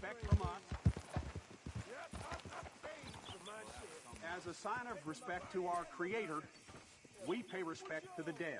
respect from us. As a sign of respect to our Creator, we pay respect to the dead.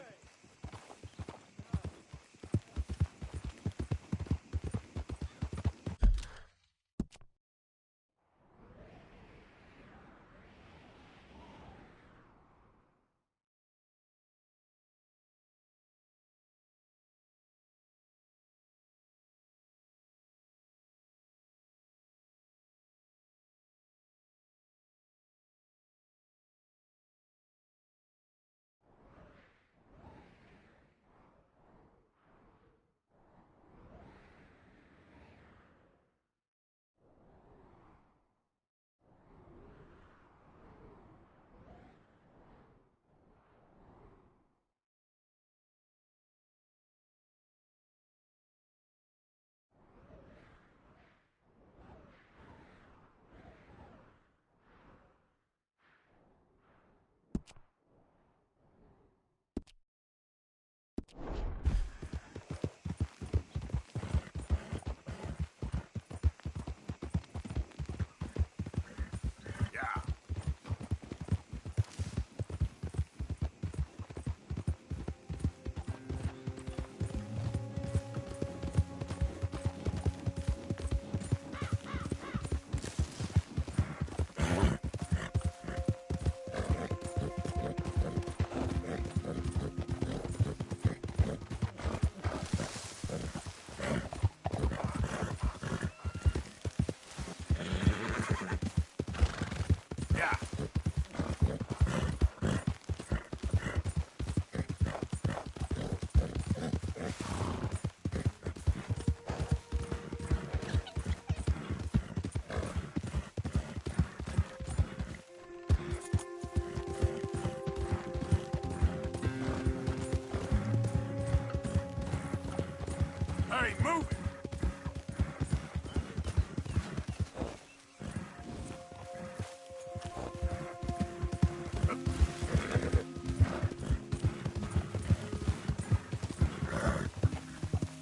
Hey, move it!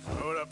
Slow it up.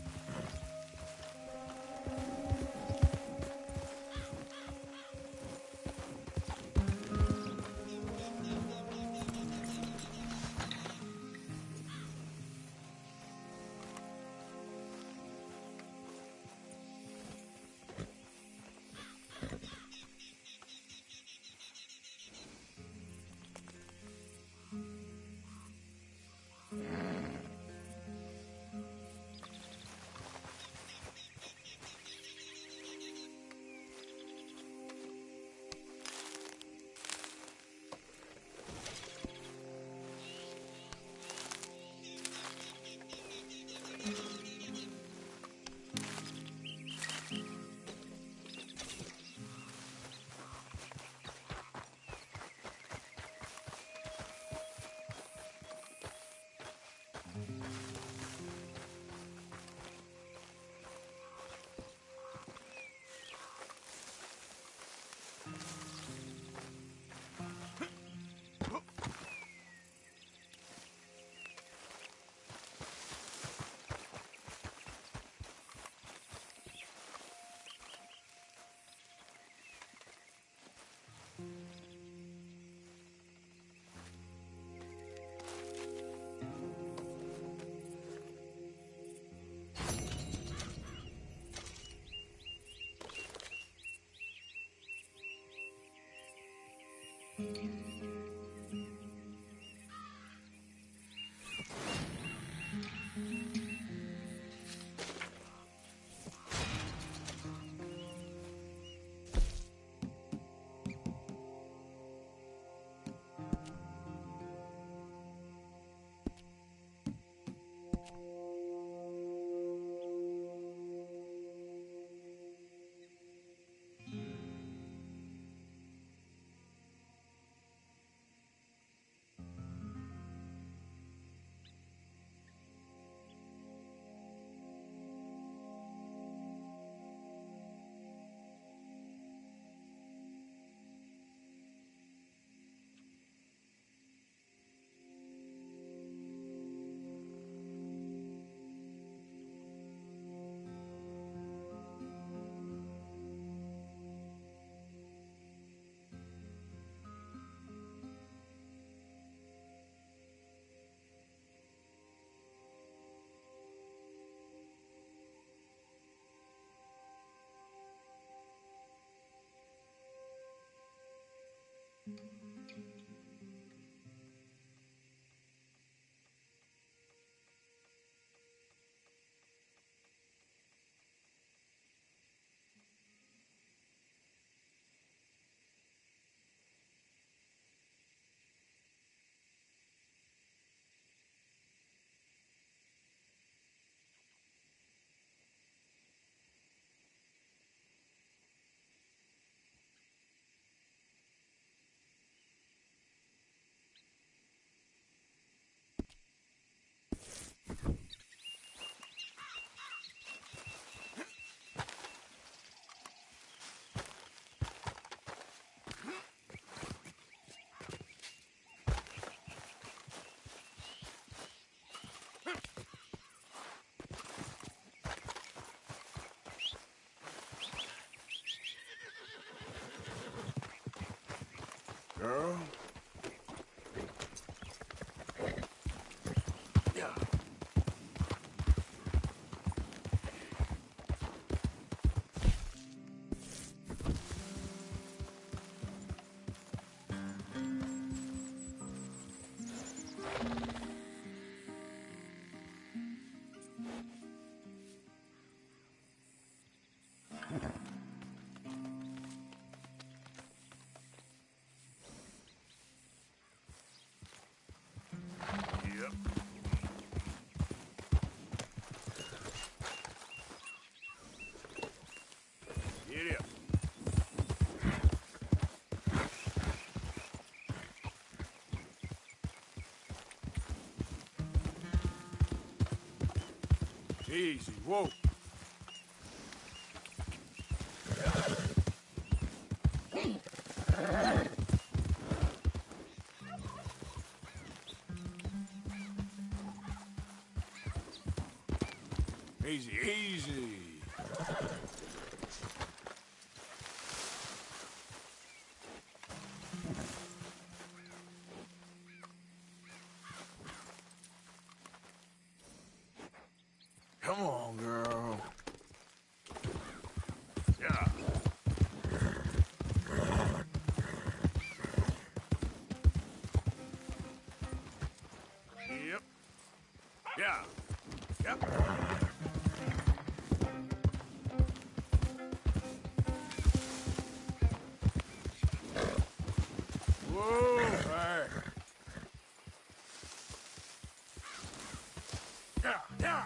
Girl. Yeah. Yep. Get up. Easy. Whoa. Easy, easy. Come on, girl. Yeah. Yep. Yeah. Yep. Whoa. Hey. Yeah. Yeah.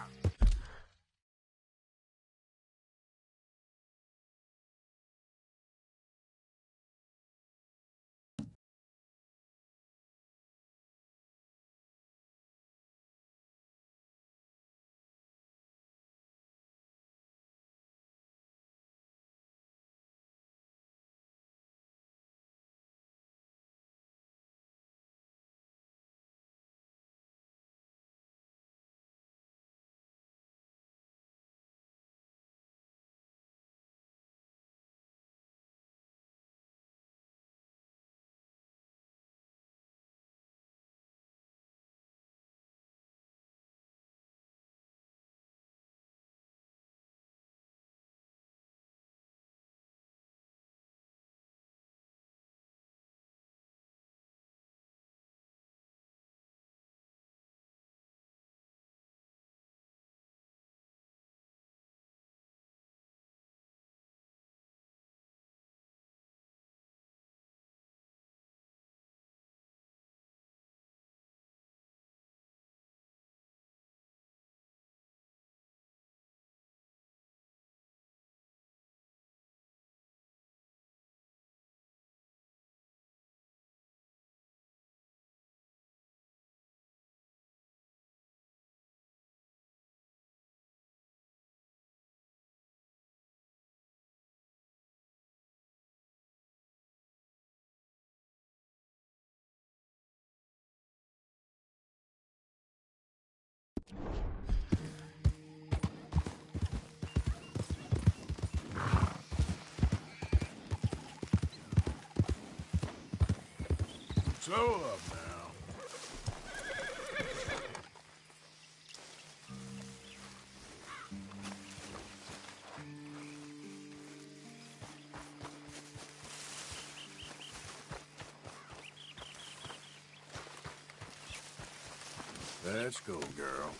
Slow up now. Let's go, girl.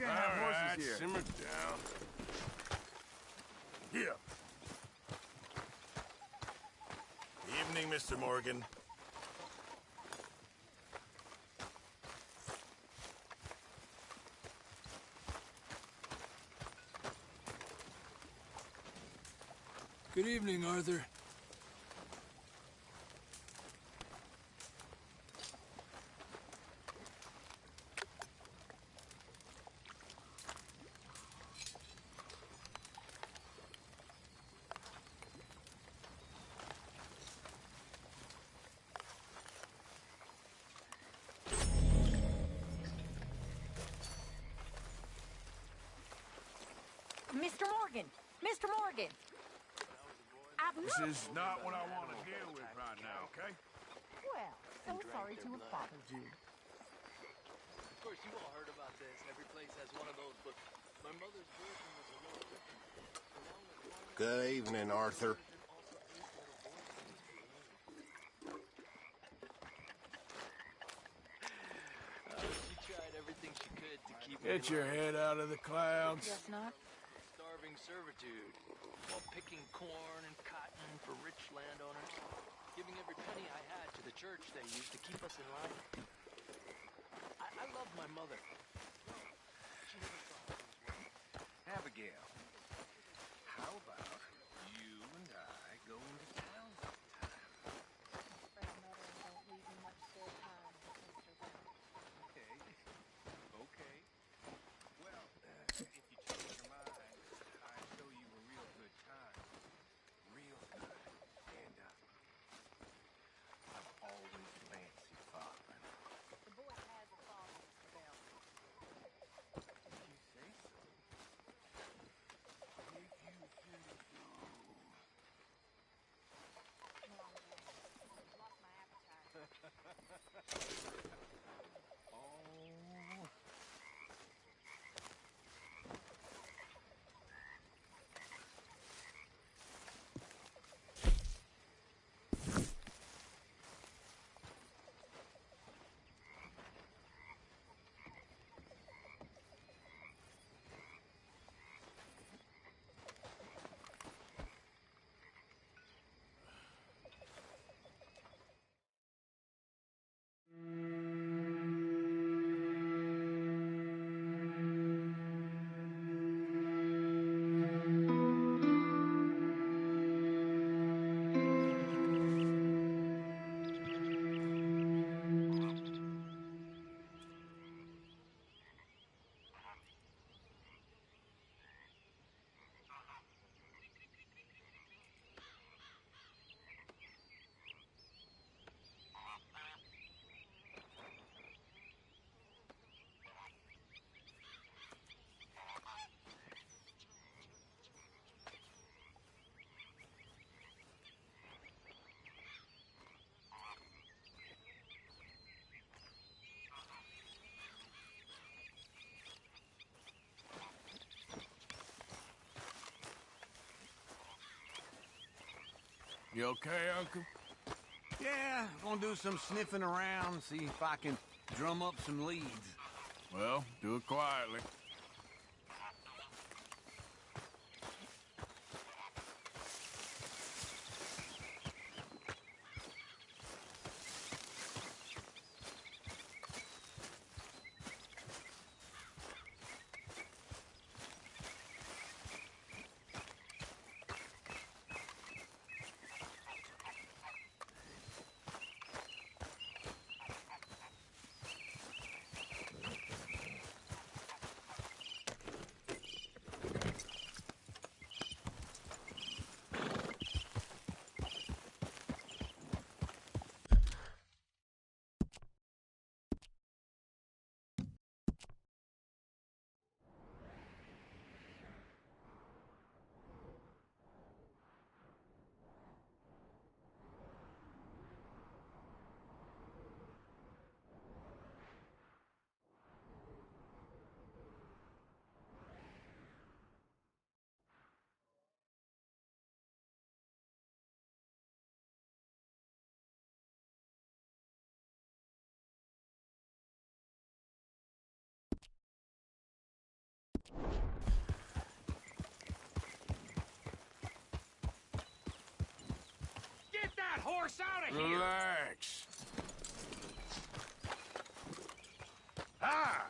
can't have All right, horses here. simmer down. Here. Evening, Mr. Morgan. Good evening, Arthur. Mr. Morgan! Mr. Morgan! This is not what I want to deal with right now, okay? Well, so sorry to have bothered you. Of course, you all heard about this. Every place has one of those, but my mother's version was a little different. Good evening, Arthur. She tried everything she could to keep me Get your alive. head out of the clouds. Guess not. Starving servitude while picking corn and cotton for rich landowners, giving every penny I had to the church they used to keep us in line. I love my mother. She never thought things were. Abigail, how about you and I go into town sometime? Okay. Okay. Well, if you change your mind, I'd show you a real good time. Real good. And, I've always fancied father. The boy has a father, Mr. Bell. If you say so. If you say so. Lost my appetite. Oh. You okay, Uncle? Yeah, gonna do some sniffing around, see if I can drum up some leads. Well, do it quietly. horse out of here! Relax. Ah!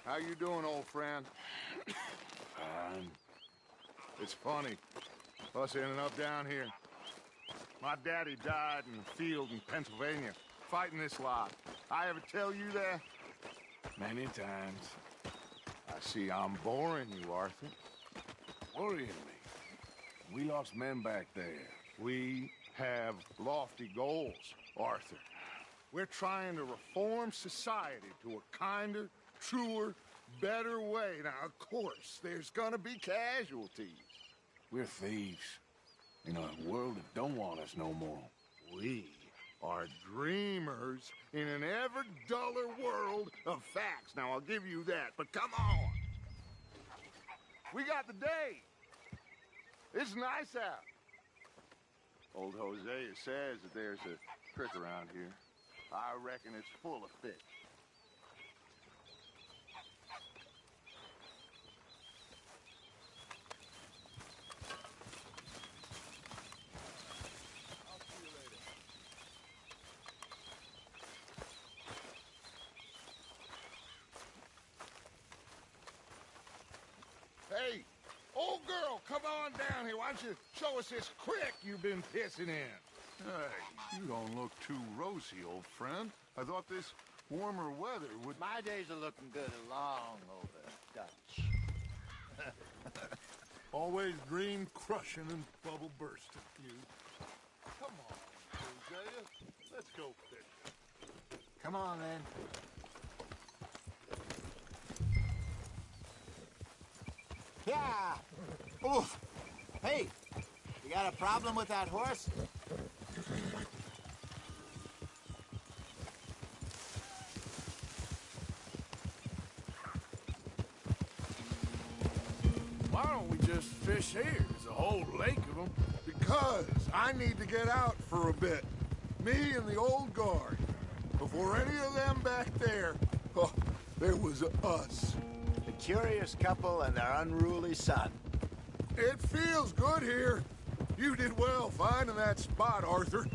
How you doing, old friend? It's funny, us ending up down here. My daddy died in the field in Pennsylvania, fighting this lot. I ever tell you that? Many times. I see I'm boring you, Arthur. Worrying me. We lost men back there. We have lofty goals, Arthur. We're trying to reform society to a kinder, truer, better way. Now, of course, there's gonna be casualties. We're thieves. In a world that don't want us no more. We are dreamers in an ever duller world of facts. Now, I'll give you that, but come on. We got the day. It's nice out. Old Hosea says that there's a creek around here. I reckon it's full of fish. Hey, old girl, come on down here. Why don't you show us this creek you've been pissing in? Hey, you don't look too rosy, old friend. I thought this warmer weather would... My days are looking good along over Dutch. Always dream crushing and bubble bursting, you. Come on, Hosea. Let's go fishing. Come on, then. Yeah! Oof! Hey, you got a problem with that horse? Why don't we just fish here? There's a whole lake of them. Because I need to get out for a bit. Me and the old guard. Before any of them back there, oh, there was us. The curious couple and their unruly son. It feels good here. You did well finding that spot, Arthur.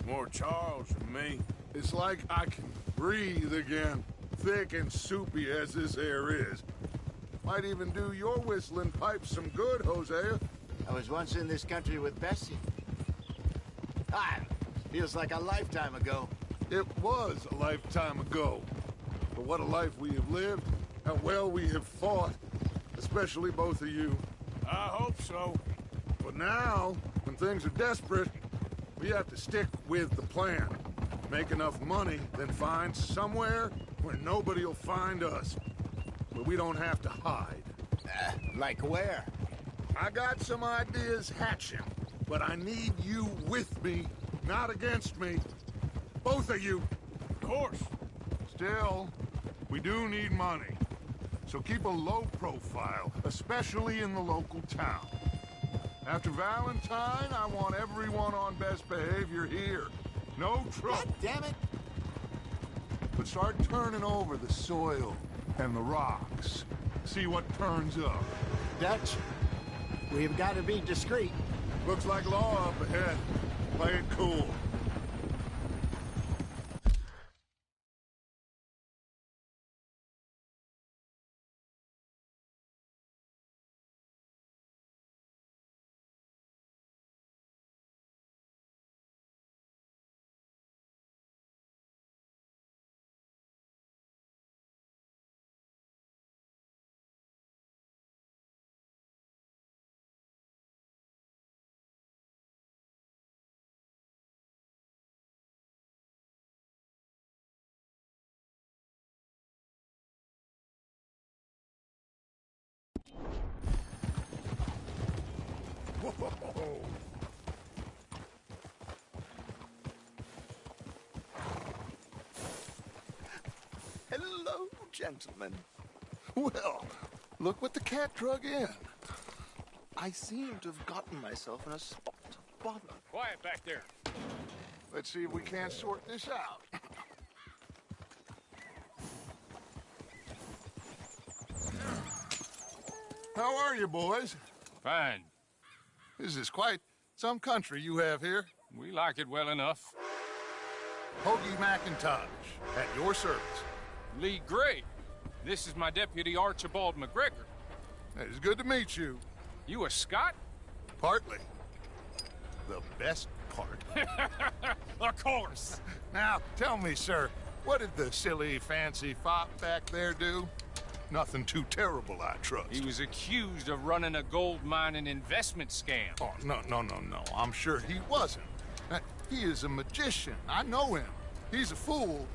More Charles than me. It's like I can breathe again, thick and soupy as this air is. Might even do your whistling pipes some good, Hosea. I was once in this country with Bessie. Ah, feels like a lifetime ago. It was a lifetime ago. But what a life we have lived, how well we have fought, especially both of you. I hope so. But now, when things are desperate, we have to stick with the plan. Make enough money, then find somewhere where nobody will find us. Where we don't have to hide. Like where? I got some ideas hatching, but I need you with me, not against me. Both of you. Of course. Still, we do need money. So keep a low profile, especially in the local town. After Valentine, I want everyone on best behavior here. No trouble. God damn it! But start turning over the soil and the rocks. See what turns up. Dutch, we've got to be discreet. Looks like law up ahead. Play it cool. gentlemen. Well, look what the cat drug in. I seem to have gotten myself in a spot of bother. Quiet back there. Let's see if we can't sort this out. How are you, boys? Fine. This is quite some country you have here. We like it well enough. Hoagie McIntosh, at your service. Lee Gray. This is my deputy, Archibald McGregor. It's good to meet you. You a Scot? Partly. The best part. Of course. Now, tell me, sir, what did the silly, fancy fop back there do? Nothing too terrible, I trust. He was accused of running a gold mining investment scam. Oh, no. I'm sure he wasn't. He is a magician. I know him. He's a fool,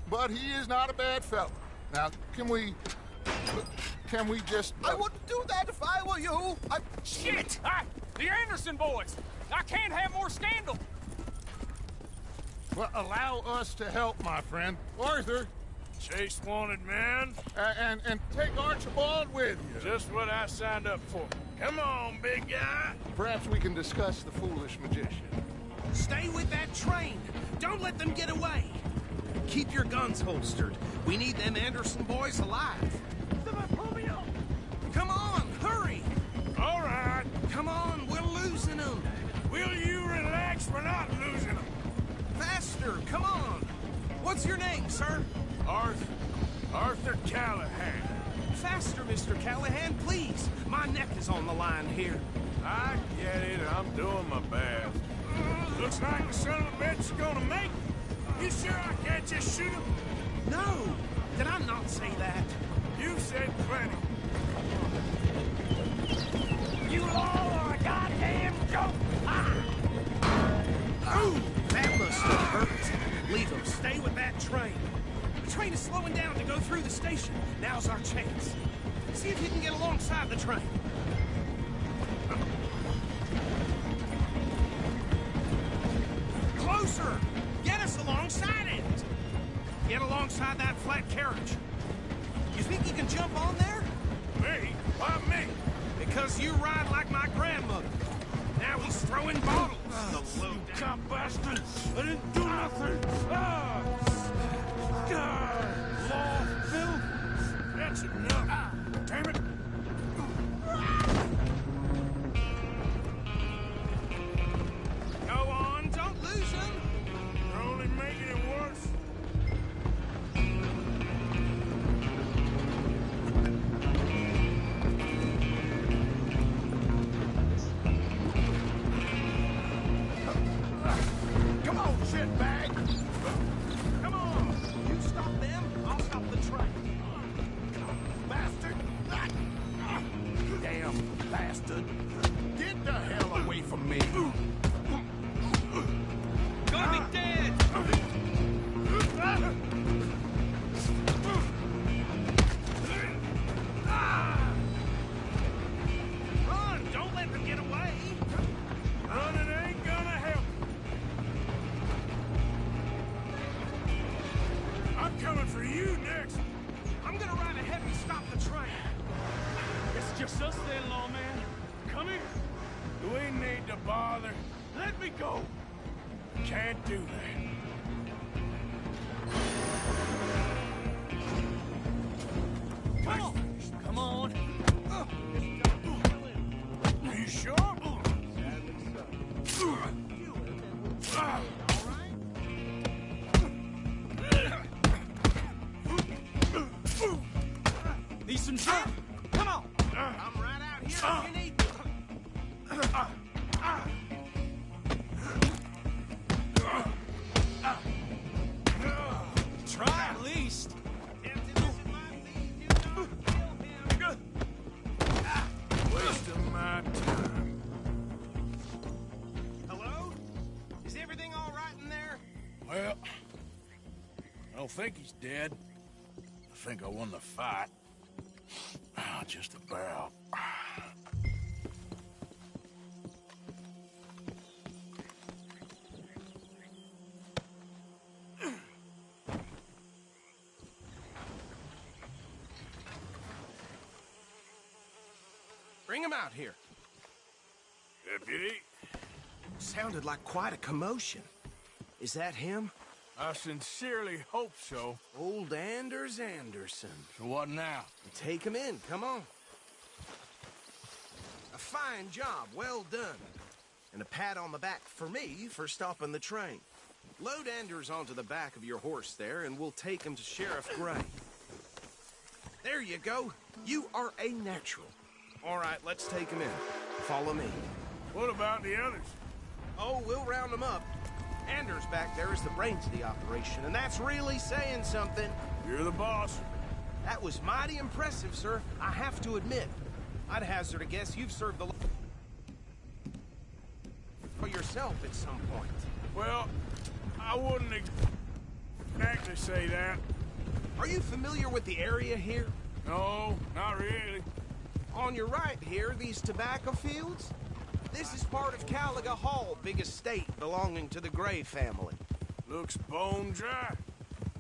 but he is not a bad fellow. Now, can we just... I wouldn't do that if I were you. Shit! The Anderson boys! I can't have more scandal! Well, allow us to help, my friend. Arthur, Chase wanted man. and take Archibald with you. Just what I signed up for. Come on, big guy. Perhaps we can discuss the foolish magician. Stay with that train. Don't let them get away. Keep your guns holstered. We need them Anderson boys alive. Come on, hurry. All right. Come on, we're losing them. Will you relax? We're not losing them. Faster, come on. What's your name, sir? Arthur Callahan. Faster, Mr. Callahan, please. My neck is on the line here. I get it. I'm doing my best. Looks like the son of a bitch is gonna make it. You sure I can't just shoot him? No, did I not say that? You said plenty. You all are a goddamn joke! Ooh, that must have hurt. Leave them. Stay with that train. The train is slowing down to go through the station. Now's our chance. See if you can get alongside the train. Closer! Get us alongside it! Get alongside that flat carriage. You think you can jump on there? Me? Why me? Because you ride like my grandmother. Now he's throwing bottles. The low Cop bastard! I didn't do nothing! Law, Phil? That's enough. Damn it! Go on, don't lose him. You're only making it worse. Come on, shitbag! Come on. You stop them, I'll stop the train. Bastard! Damn bastard. Get the hell away from me. Gonna be dead. Run, don't let them get away. Running ain't gonna help. I'm coming for you next. I'm gonna ride ahead and stop the train. It's just us then, lawman. Come here. We need to bother. Let me go. Can't do that. Come on. Come on. Are you sure? Need some jump. Come on. I'm right out here if you need me. Try at least. Wasting my time. Hello? Is everything all right in there? Well, I don't think he's dead. I think I won the fight. Just about. Bring him out here. Deputy, Sounded like quite a commotion. Is that him? I sincerely hope so. Old Anders Anderson. So what now? Take him in, come on. A fine job, well done. And a pat on the back for me for stopping the train. Load Anders onto the back of your horse there, and we'll take him to Sheriff Gray. There you go. You are a natural. All right, let's take him in. Follow me. What about the others? Oh, we'll round them up. Anders back there is the brains of the operation, and that's really saying something. You're the boss. That was mighty impressive, sir. I have to admit. I'd hazard a guess you've served the law for yourself at some point. Well, I wouldn't exactly say that. Are you familiar with the area here? No, not really. On your right here, these tobacco fields? This is part of Caliga Hall, big estate belonging to the Gray family. Looks bone dry.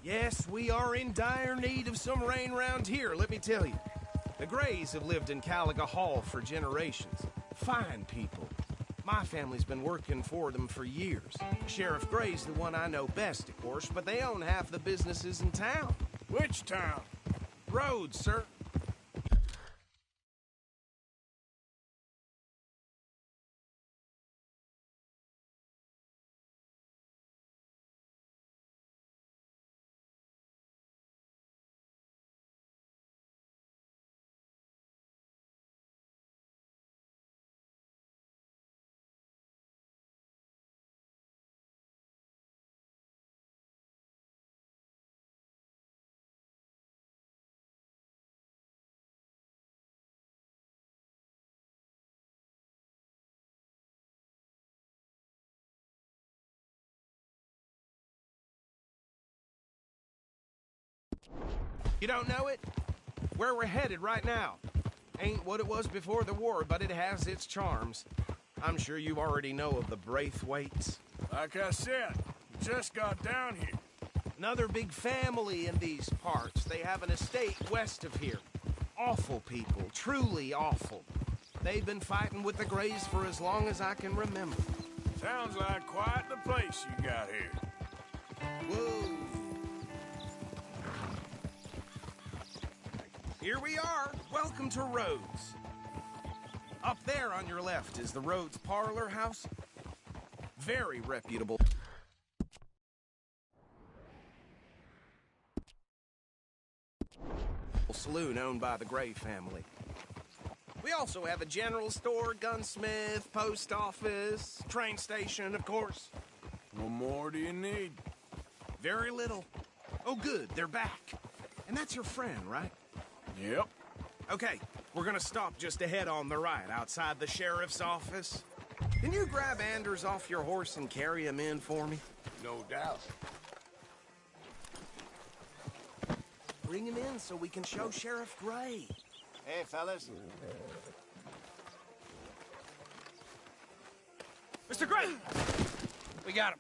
Yes, we are in dire need of some rain round here, let me tell you. The Grays have lived in Caliga Hall for generations. Fine people. My family's been working for them for years. Sheriff Gray's the one I know best, of course, but they own half the businesses in town. Which town? Rhodes, sir. You don't know it? Where we're headed right now. Ain't what it was before the war, but it has its charms. I'm sure you already know of the Braithwaites. Like I said, just got down here. Another big family in these parts. They have an estate west of here. Awful people, truly awful. They've been fighting with the Grays for as long as I can remember. Sounds like quite the place you got here. Whoa. Here we are. Welcome to Rhodes. Up there on your left is the Rhodes Parlor House. Very reputable saloon owned by the Gray family. We also have a general store, gunsmith, post office, train station, of course. What more do you need? Very little. Oh, good, they're back. And that's your friend, right? Yep. Okay, we're gonna stop just ahead on the right, outside the sheriff's office. Can you grab Anders off your horse and carry him in for me? No doubt. Bring him in so we can show Sheriff Gray. Hey, fellas. Mr. Gray! We got him.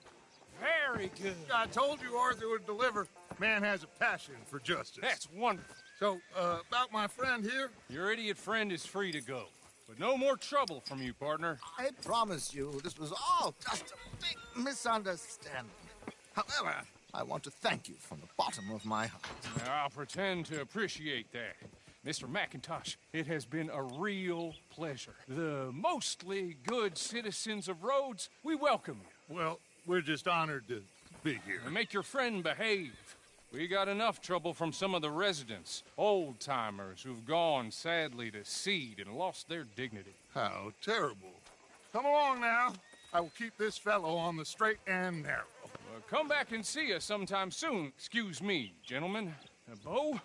Very good. I told you Arthur would deliver. Man has a passion for justice. That's wonderful. So, about my friend here? Your idiot friend is free to go. But no more trouble from you, partner. I promise you, this was all just a big misunderstanding. However, I want to thank you from the bottom of my heart. Now, I'll pretend to appreciate that. Mr. McIntosh, it has been a real pleasure. The mostly good citizens of Rhodes, we welcome you. Well, we're just honored to be here. And make your friend behave. We got enough trouble from some of the residents, old-timers who've gone, sadly, to seed and lost their dignity. How terrible. Come along now. I will keep this fellow on the straight and narrow. Well, come back and see us sometime soon. Excuse me, gentlemen. Bo,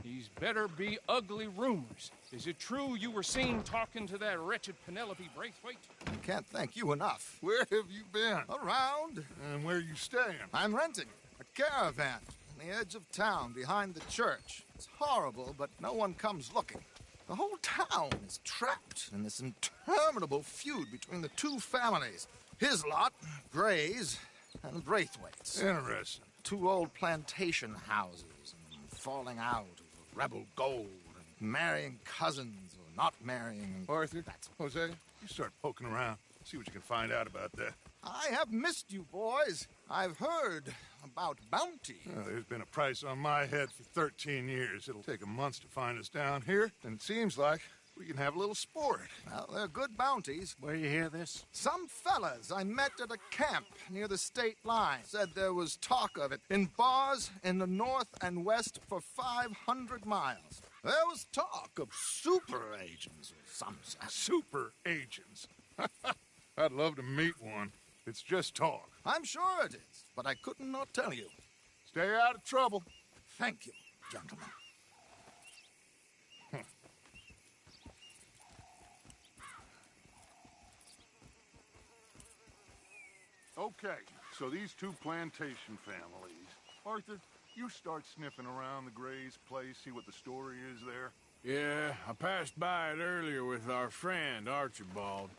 these better be ugly rumors. Is it true you were seen talking to that wretched Penelope Braithwaite? I can't thank you enough. Where have you been? Around. And where you staying? I'm renting a caravan on the edge of town behind the church. It's horrible, but no one comes looking. The whole town is trapped in this interminable feud between the two families. His lot, Gray's, and Braithwaite's. Interesting. Two old plantation houses and falling out of rebel gold and marrying cousins or not marrying. Arthur, Hosea, you start poking around. See what you can find out about that. I have missed you, boys. I've heard about bounty. Well, there's been a price on my head for 13 years. It'll take a month to find us down here, and it seems like we can have a little sport. Well, they're good bounties. Where you hear this? Some fellas I met at a camp near the state line said there was talk of it in bars in the north and west for 500 miles. There was talk of super agents or some such. Super agents. I'd love to meet one. It's just talk. I'm sure it is, but I couldn't not tell you. Stay out of trouble. Thank you, gentlemen. Okay, so these two plantation families. Arthur, you start sniffing around the Gray's place, see what the story is there. Yeah, I passed by it earlier with our friend, Archibald.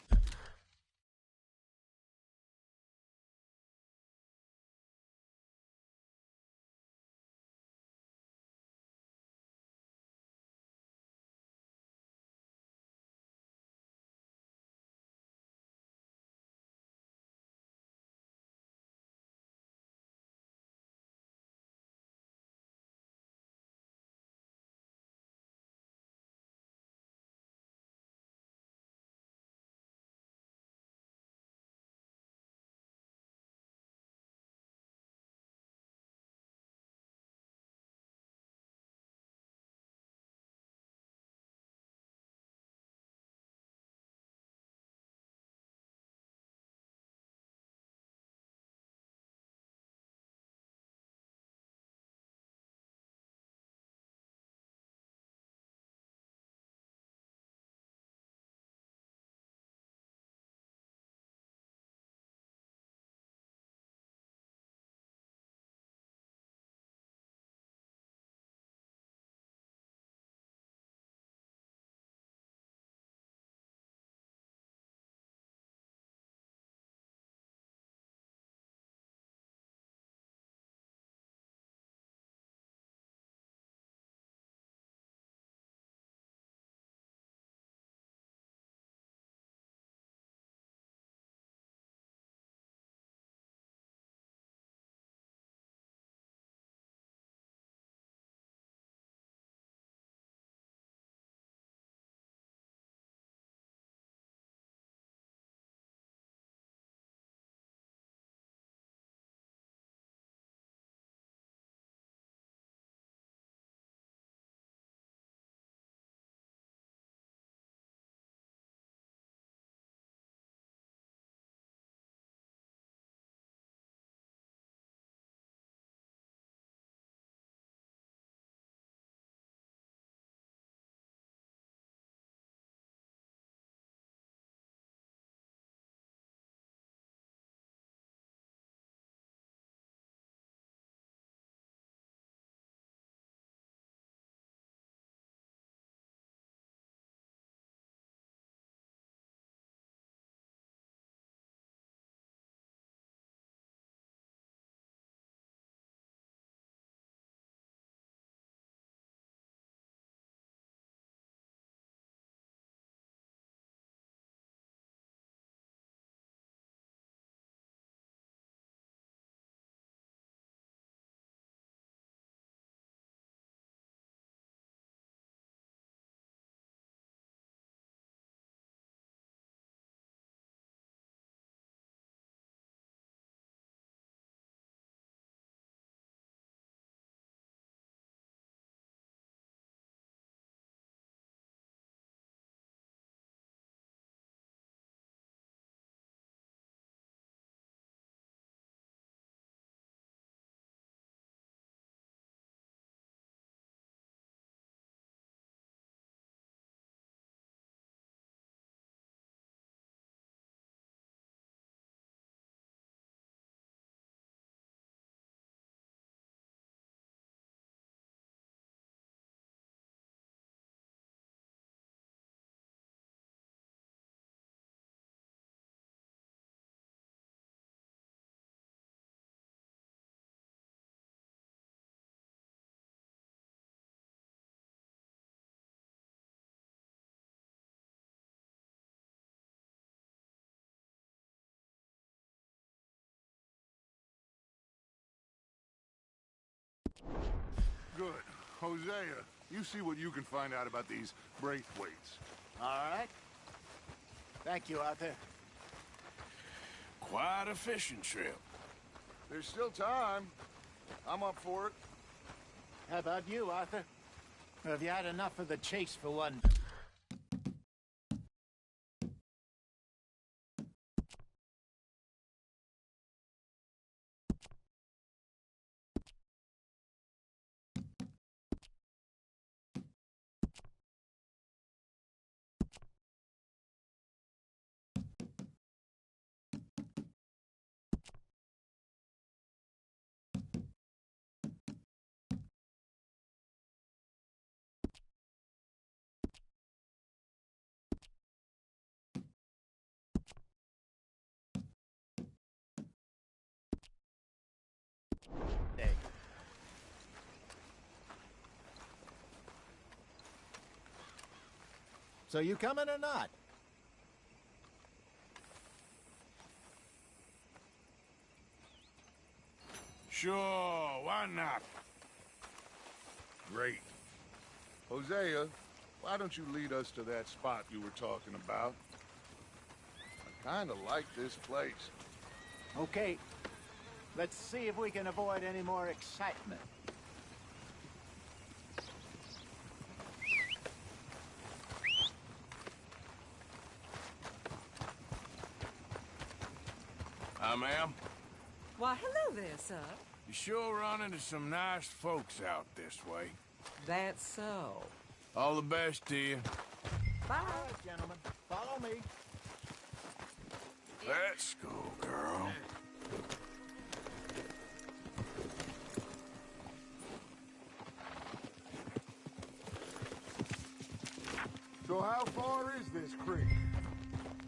Hosea, you see what you can find out about these Braithwaites. All right. Thank you, Arthur. Quite a fishing trip. There's still time. I'm up for it. How about you, Arthur? Have you had enough of the chase for one? So you coming or not? Sure, why not? Great. Hosea, why don't you lead us to that spot you were talking about? I kind of like this place. Okay. Let's see if we can avoid any more excitement. Hi, ma'am. Why, hello there, sir. You sure run into some nice folks out this way. That's so. All the best to you. Bye. All right, gentlemen. Follow me. Let's go, girl. So how far is this creek?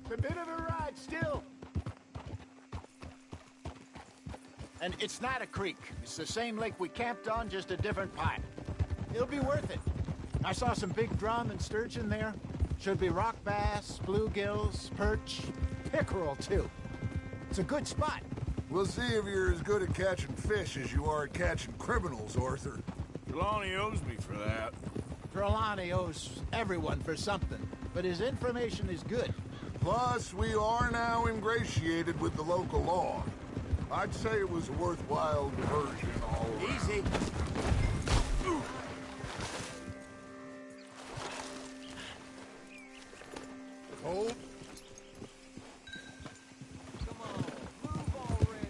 It's a bit of a ride still. And it's not a creek. It's the same lake we camped on, just a different pipe. It'll be worth it. I saw some big drum and sturgeon there. Should be rock bass, bluegills, perch, pickerel, too. It's a good spot. We'll see if you're as good at catching fish as you are at catching criminals, Arthur. Trelawney owes me for that. Trelawney owes everyone for something, but his information is good. Plus, we are now ingratiated with the local law. I'd say it was a worthwhile diversion all around. Easy. Hold. Come on, move already.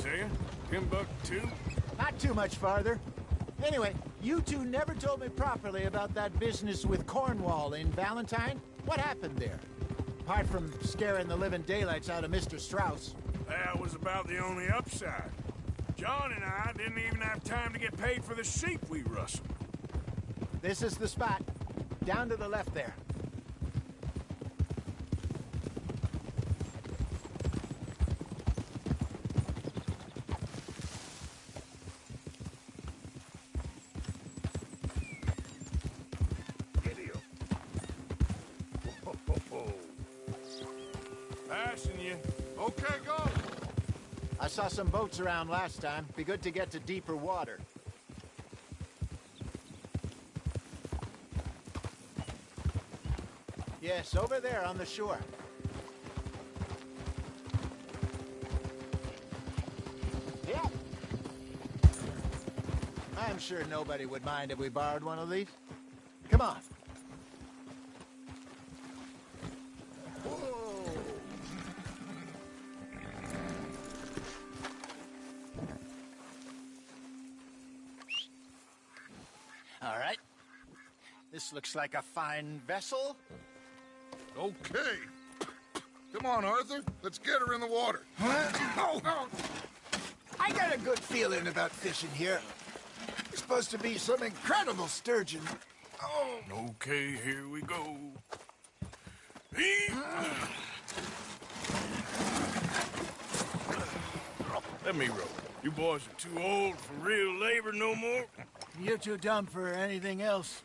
saying? Timbuktu? Not too much farther. Anyway, you two never told me properly about that business with Cornwall in Valentine. What happened there? Apart from scaring the living daylights out of Mr. Strauss. That was about the only upside. John and I didn't even have time to get paid for the sheep we rustled. This is the spot. Down to the left there. Passing you. Okay, go. I saw some boats around last time. Be good to get to deeper water. Yes, over there on the shore. Yeah. I'm sure nobody would mind if we borrowed one of these. Come on. All right. This looks like a fine vessel. Okay. Come on, Arthur. Let's get her in the water. Oh. I got a good feeling about fishing here. It's supposed to be some incredible sturgeon. Oh. Okay, here we go. Let me row. You boys are too old for real labor no more. You're too dumb for anything else.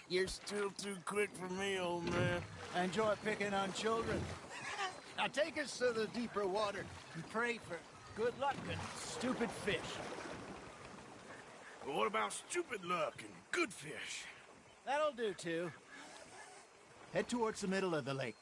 You're still too quick for me, old man. I enjoy picking on children. Now take us to the deeper water and pray for good luck and stupid fish. But what about stupid luck and good fish? That'll do, too. Head towards the middle of the lake.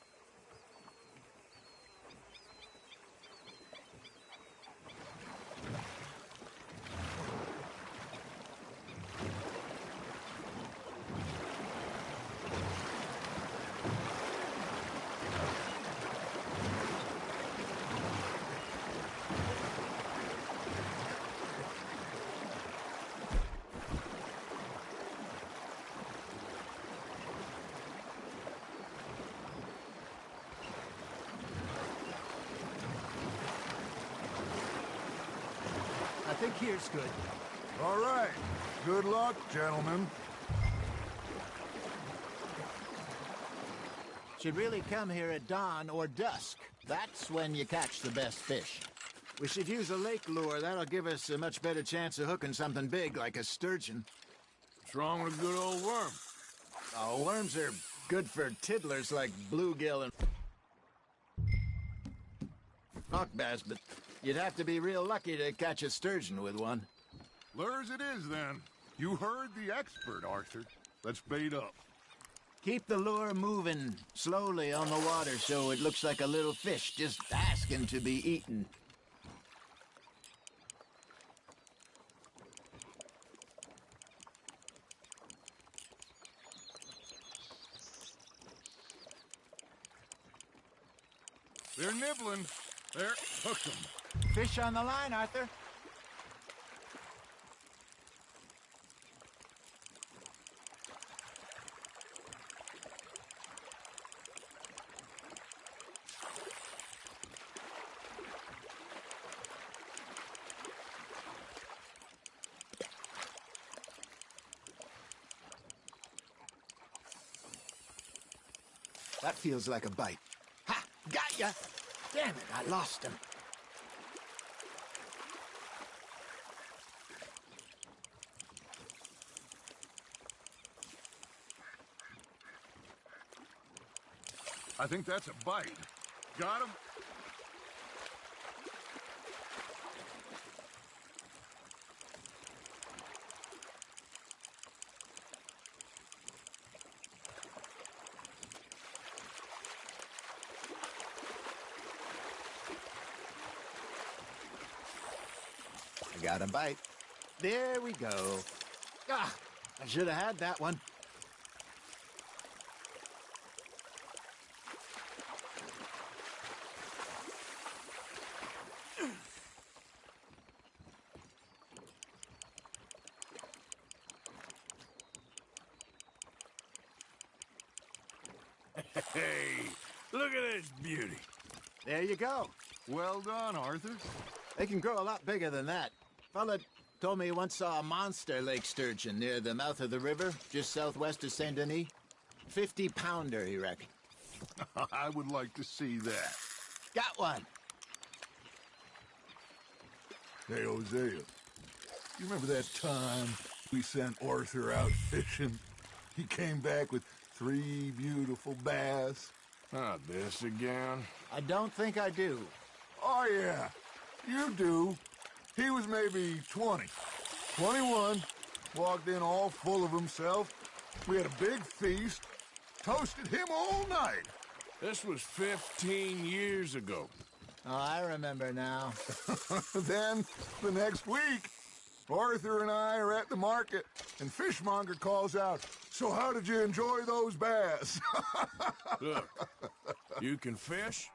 I think here's good. All right. Good luck, gentlemen. Should really come here at dawn or dusk. That's when you catch the best fish. We should use a lake lure. That'll give us a much better chance of hooking something big like a sturgeon. What's wrong with a good old worm? Oh, worms are good for tiddlers like bluegill and hawk bass, but you'd have to be real lucky to catch a sturgeon with one. Lures it is, then. You heard the expert, Arthur. Let's bait up. Keep the lure moving slowly on the water so it looks like a little fish just asking to be eaten. They're nibbling. There, hook them. Fish on the line, Arthur. That feels like a bite. Ha! Got ya! Damn it, I lost him. I think that's a bite. Got him? I got a bite. There we go. Ah, I should have had that one. Hey, look at this beauty. There you go. Well done, Arthur. They can grow a lot bigger than that. Fella told me he once saw a monster lake sturgeon near the mouth of the river, just southwest of Saint Denis. 50-pounder, he reckoned. I would like to see that. Got one. Hey, Hosea, you remember that time we sent Arthur out fishing? He came back with 3 beautiful bass. Not this again. I don't think I do. Oh, yeah, you do. He was maybe 20, 21, walked in all full of himself. We had a big feast, toasted him all night. This was 15 years ago. Oh, I remember now. Then, the next week, Arthur and I are at the market, and Fishmonger calls out, "So how did you enjoy those bass?" Look, you can fish,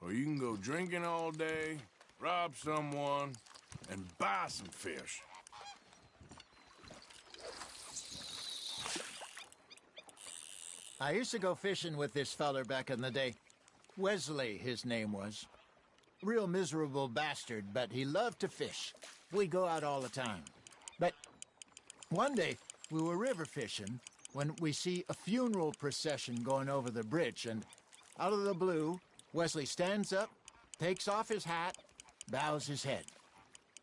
or you can go drinking all day, rob someone, and buy some fish. I used to go fishing with this feller back in the day. Wesley, his name was. Real miserable bastard, but he loved to fish. We'd go out all the time. But one day, we were river fishing when we see a funeral procession going over the bridge, and out of the blue, Wesley stands up, takes off his hat, bows his head.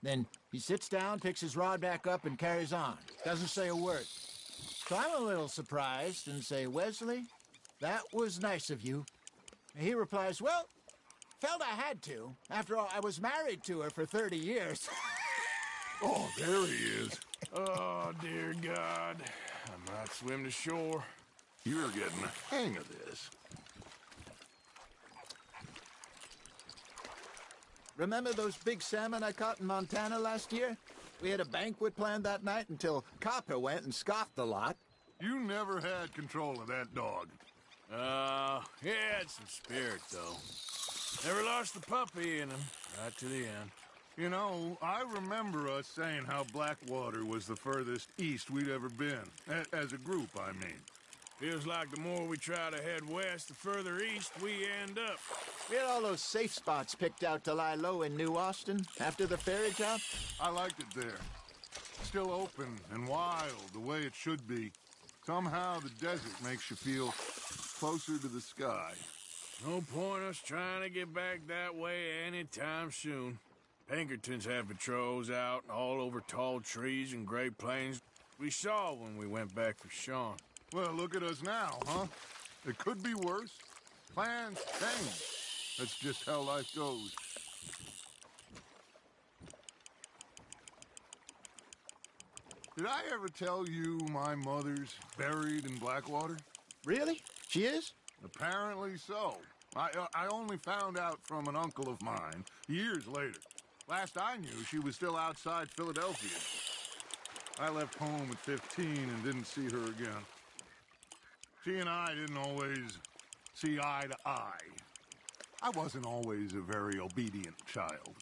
Then he sits down, picks his rod back up, and carries on. Doesn't say a word. So I'm a little surprised and say, "Wesley, that was nice of you." And he replies, "Well, felt I had to. After all, I was married to her for 30 years. Oh, there he is. Oh, dear God. I might swim to shore. You're getting the hang of this. Remember those big salmon I caught in Montana last year? We had a banquet planned that night until Copper went and scoffed the lot. You never had control of that dog. He had some spirit, though. Never lost the puppy in him, right to the end. You know, I remember us saying how Blackwater was the furthest east we'd ever been. As a group, I mean. Feels like the more we try to head west, the further east we end up. We had all those safe spots picked out to lie low in New Austin after the ferry job. I liked it there. Still open and wild, the way it should be. Somehow the desert makes you feel closer to the sky. No point us trying to get back that way anytime soon. Pinkertons have patrols out all over tall trees and Great Plains. We saw when we went back for Sean. Well, look at us now, huh? It could be worse. Plans change. That's just how life goes. Did I ever tell you my mother's buried in Blackwater? Really? She is? Apparently so. I only found out from an uncle of mine years later. Last I knew, she was still outside Philadelphia. I left home at 15 and didn't see her again. She and I didn't always see eye to eye. I wasn't always a very obedient child.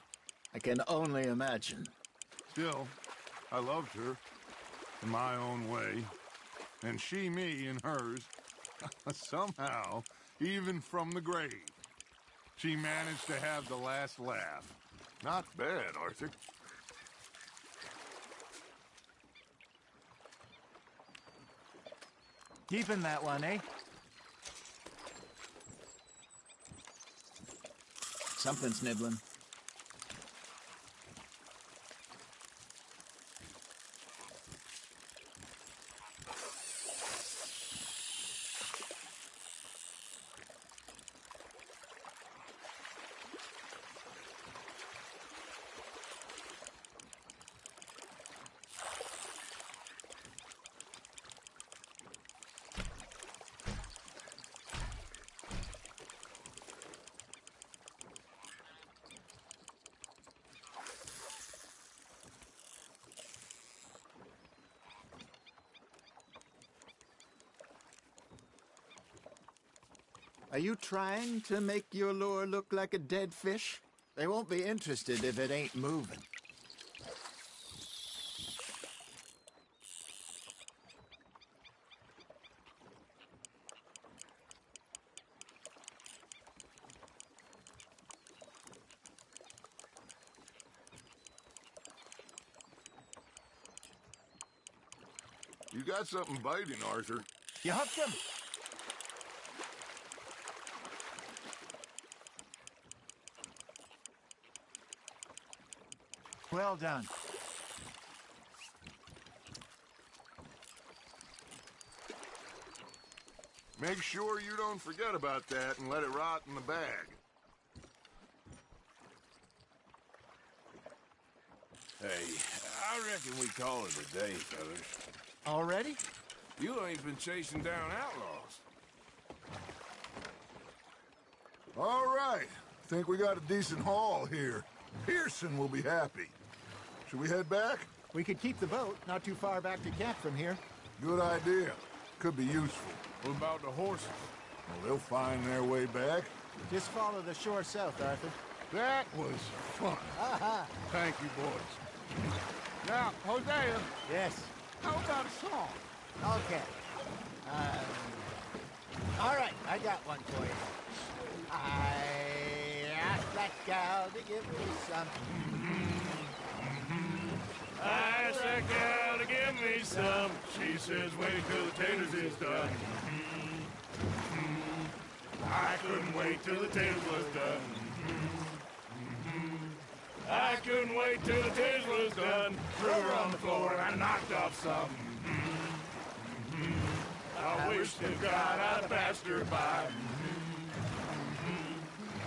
I can only imagine. Still, I loved her in my own way, and she me in hers. Somehow, even from the grave, she managed to have the last laugh. Not bad, Arthur. Keeping that one, eh? Something's nibbling. Are you trying to make your lure look like a dead fish? They won't be interested if it ain't moving. You got something biting, Arthur. You hooked him? Well done. Make sure you don't forget about that and let it rot in the bag. Hey, I reckon we call it a day, fellas. Already? You ain't been chasing down outlaws. All right. Think we got a decent haul here. Pearson will be happy. Should we head back? We could keep the boat not too far back to camp from here. Good idea. Could be useful. What about the horses? Well, they'll find their way back. Just follow the shore south, Arthur. That was fun. Thank you, boys. Now, Hosea. Yes. How about a song? Okay. All right, I got one for you. I asked that gal to give me some. I asked that gal to give me some. She says, wait till the taters is done. I couldn't wait till the taters was done. I couldn't wait till the taters was done. Threw her on the floor and I knocked off some. I wish to God I'd passed her by.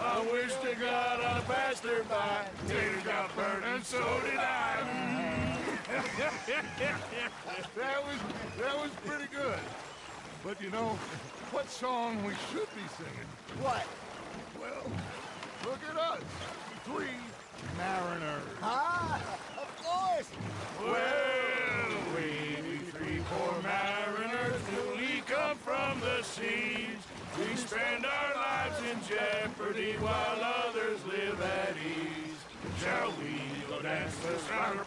I wish to God I'd passed her by. Taters got burnt and so did I. That was pretty good. But you know, what song we should be singing? What? Well, look at us. 3 mariners. Ah, of course. Well, we 3 poor mariners newly come from the seas. We spend our lives in jeopardy while others live at ease. Shall we go dance the song?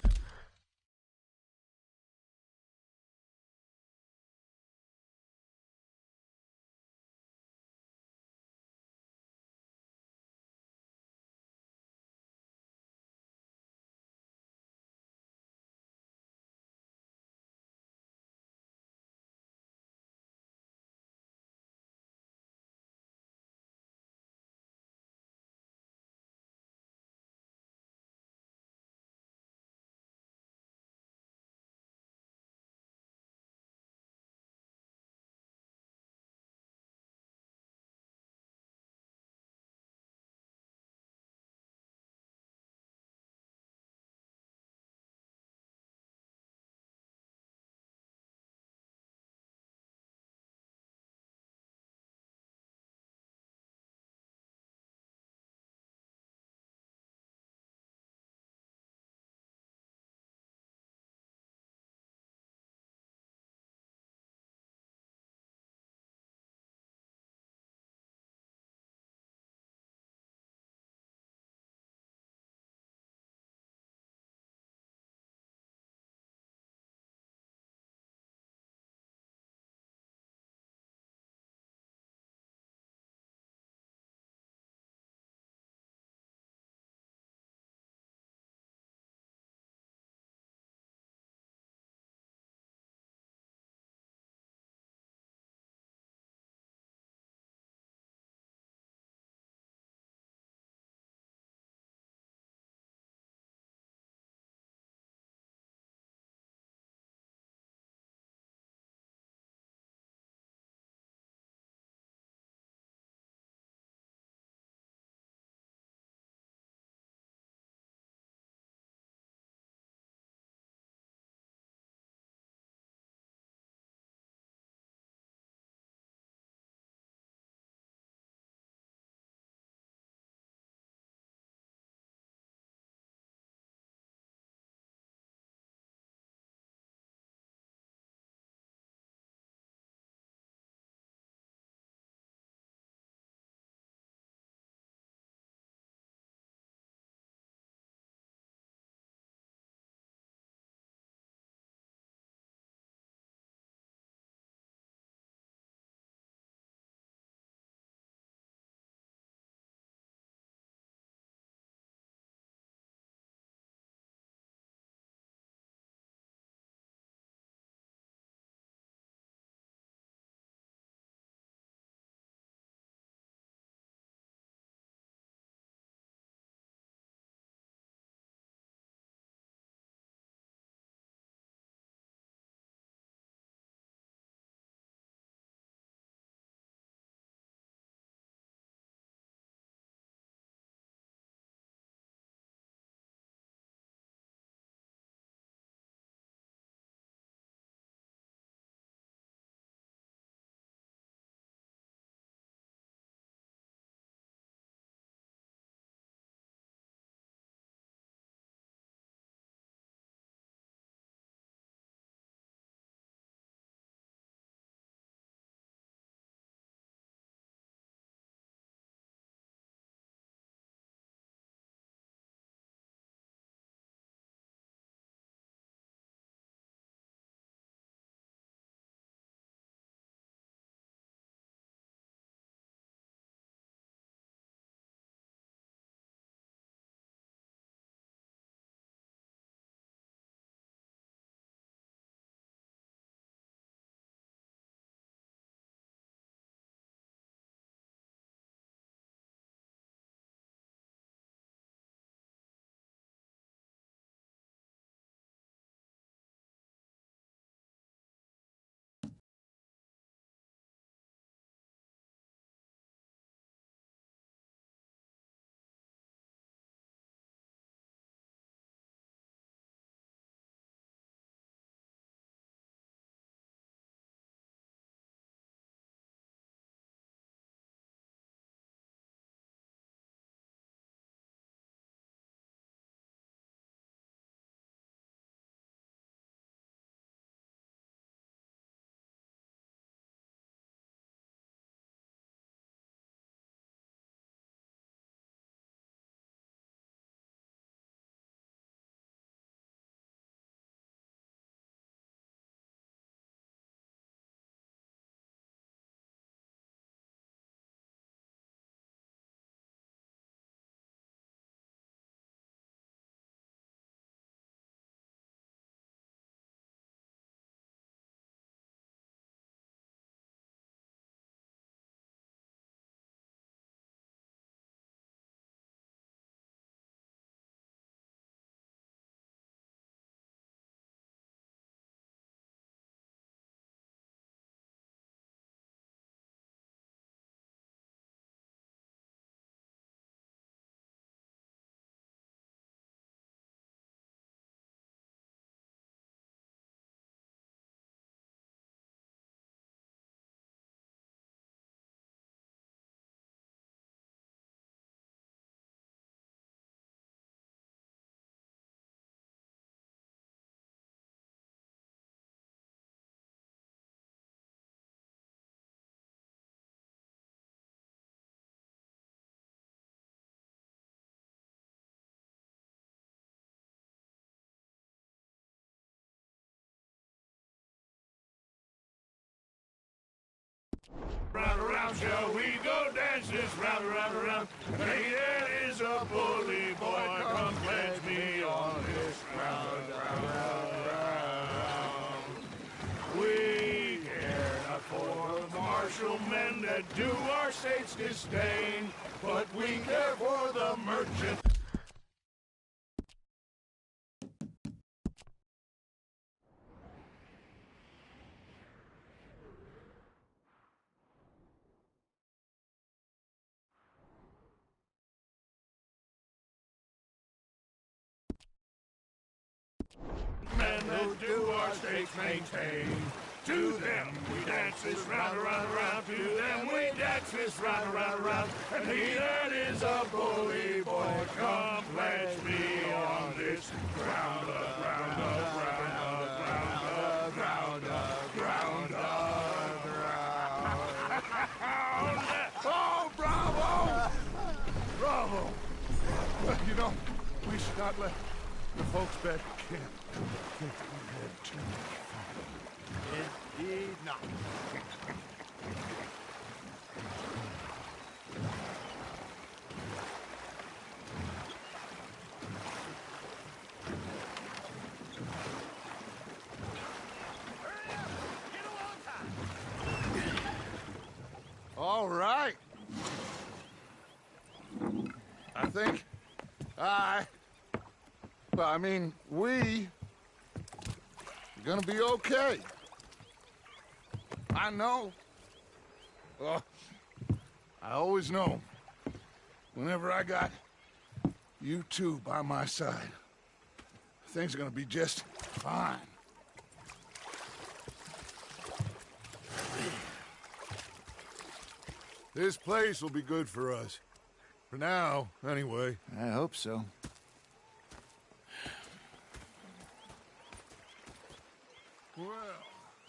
Round around, shall we go dance this round around? Hey, that is a bully boy, come pledge me on this round. We care not for the martial men that do our state's disdain, but we care for the merchant. Men that do our states maintain. To them we dance this round, to them we dance this round, and he that is a bully boy, come pledge me on this ground up. Oh, bravo! Bravo! You know, we should not let the folks back at camp think we had too much fun. Indeed not. All right. I think we are gonna be okay. I know. Well, I always know. Whenever I got you two by my side, things are gonna be just fine. This place will be good for us. For now, anyway. I hope so. Well,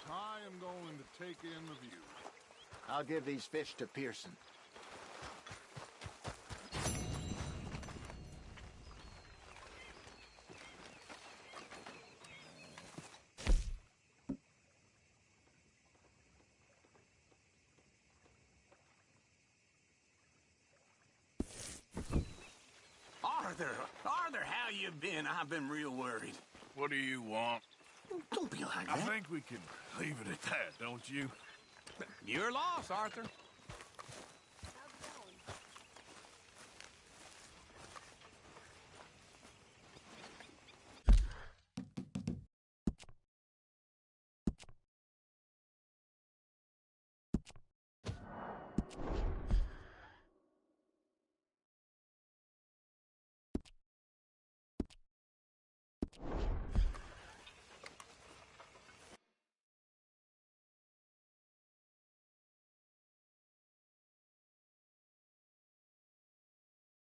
I am going to take in the view. I'll give these fish to Pearson. Arthur, how you been? I've been real worried. What do you want? Don't be like I that. think we can leave it at that, don't you? Your loss, Arthur.